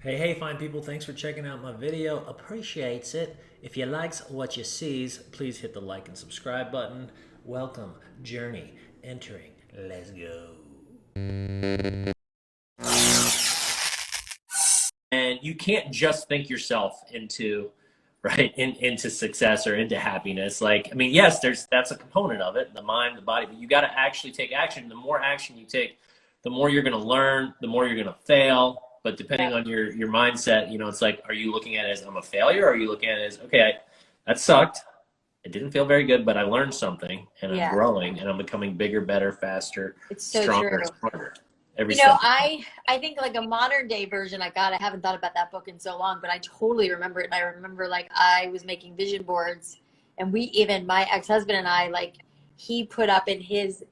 Hey, fine people, thanks for checking out my video. Appreciates it. If you likes what you sees, please hit the like and subscribe button. Welcome, journey, entering. Let's go. And you can't just think yourself into into success or into happiness. Like, I mean, yes, that's a component of it, the mind, the body, but you got to actually take action. The more action you take, the more you're going to learn, the more you're going to fail. But depending on your mindset, it's like, are you looking at it as I'm a failure, or are you looking at it as, okay, that sucked, it didn't feel very good, but I learned something, and I'm growing, and I'm becoming bigger, better, faster, It's so stronger, true. smarter every step. I think like a modern day version, I haven't thought about that book in so long, but I totally remember it. And I remember like I was making vision boards, and my ex-husband and I, like, he put up in his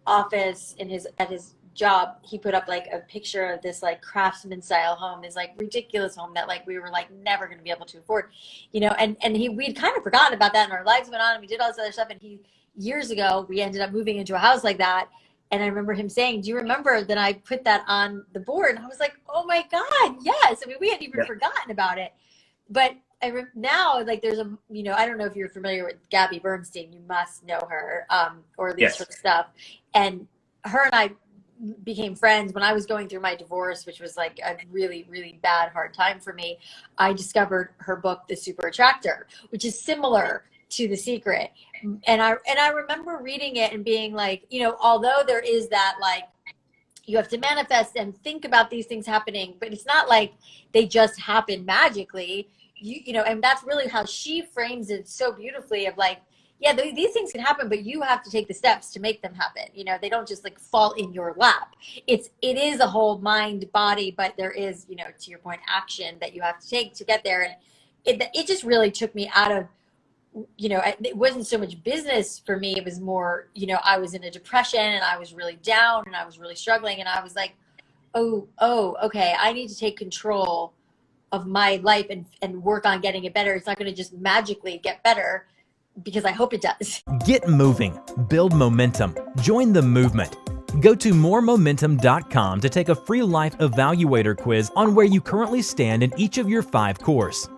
office at his job, he put up like a picture of this like craftsman style home, this like ridiculous home that like we were like never going to be able to afford, and we'd kind of forgotten about that, and our lives went on and we did all this other stuff. And years ago, we ended up moving into a house like that. And I remember him saying, do you remember that I put that on the board? And I was like, oh my God, yes. I mean, we hadn't even forgotten about it. But now, like, there's I don't know if you're familiar with Gabby Bernstein. You must know her, or at least her stuff. And her and I became friends when I was going through my divorce, which was like a really, really bad, hard time for me. I discovered her book, The Super Attractor, which is similar to The Secret. And I remember reading it and being like, although there is that, like, you have to manifest and think about these things happening, but it's not like they just happen magically. And that's really how she frames it so beautifully, of like, yeah, these things can happen, but you have to take the steps to make them happen. They don't just like fall in your lap. It is a whole mind, body, but there is, to your point, action that you have to take to get there. And it just really took me out of, it wasn't so much business for me. It was more, I was in a depression and I was really down and I was really struggling. And I was like, oh, okay, I need to take control of my life and work on getting it better. It's not going to just magically get better, because I hope it does. Get moving, build momentum, join the movement. Go to moremomentum.com to take a free life evaluator quiz on where you currently stand in each of your 5 cores.